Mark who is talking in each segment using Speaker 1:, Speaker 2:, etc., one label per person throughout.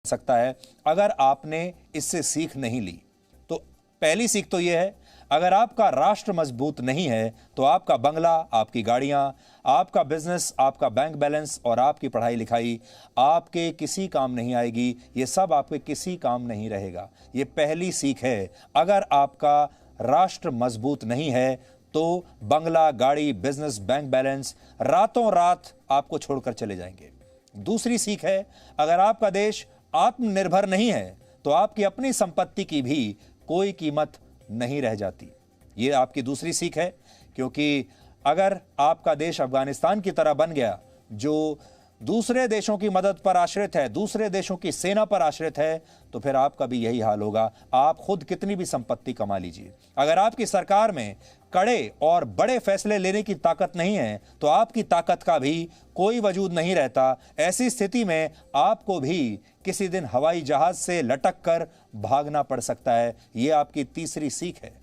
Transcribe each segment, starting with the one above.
Speaker 1: सकता है अगर आपने इससे सीख नहीं ली। तो पहली सीख तो यह है, अगर आपका राष्ट्र मजबूत नहीं है तो आपका बंगला, आपकी गाड़ियां, आपका बिजनेस, आपका बैंक बैलेंस और आपकी पढ़ाई लिखाई आपके किसी काम नहीं आएगी। ये सब आपके किसी काम नहीं रहेगा। ये पहली सीख है। अगर आपका राष्ट्र मजबूत नहीं है तो बंगला, गाड़ी, बिजनेस, बैंक बैलेंस रातों रात आपको छोड़कर चले जाएंगे। दूसरी सीख है, अगर आपका देश आत्मनिर्भर नहीं है तो आपकी अपनी संपत्ति की भी कोई कीमत नहीं रह जाती। ये आपकी दूसरी सीख है, क्योंकि अगर आपका देश अफगानिस्तान की तरह बन गया जो दूसरे देशों की मदद पर आश्रित है, दूसरे देशों की सेना पर आश्रित है, तो फिर आपका भी यही हाल होगा। आप खुद कितनी भी संपत्ति कमा लीजिए, अगर आपकी सरकार में कड़े और बड़े फैसले लेने की ताकत नहीं है तो आपकी ताकत का भी कोई वजूद नहीं रहता। ऐसी स्थिति में आपको भी किसी दिन हवाई जहाज से लटक कर भागना पड़ सकता है। यह आपकी तीसरी सीख है।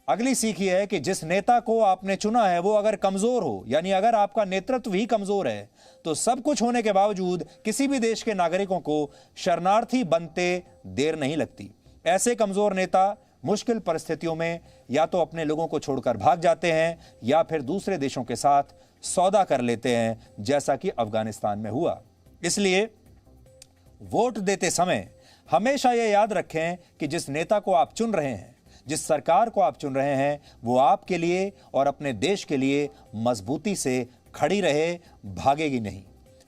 Speaker 1: अगली सीख यह है कि जिस नेता को आपने चुना है वो अगर कमजोर हो, यानी अगर आपका नेतृत्व ही कमजोर है, तो सब कुछ होने के बावजूद किसी भी देश के नागरिकों को शरणार्थी बनते देर नहीं लगती। ऐसे कमजोर नेता मुश्किल परिस्थितियों में या तो अपने लोगों को छोड़कर भाग जाते हैं या फिर दूसरे देशों के साथ सौदा कर लेते हैं, जैसा कि अफगानिस्तान में हुआ। इसलिए वोट देते समय हमेशा यह याद रखें कि जिस नेता को आप चुन रहे हैं, जिस सरकार को आप चुन रहे हैं, वो आपके लिए और अपने देश के लिए मजबूती से खड़ी रहे, भागेगी नहीं।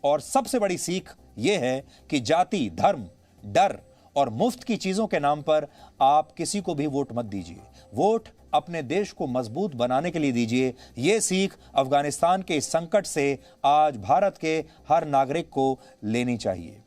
Speaker 1: और सबसे बड़ी सीख यह है कि जाति, धर्म, डर और मुफ्त की चीजों के नाम पर आप किसी को भी वोट मत दीजिए। वोट अपने देश को मजबूत बनाने के लिए दीजिए। यह सीख अफगानिस्तान के इस संकट से आज भारत के हर नागरिक को लेनी चाहिए।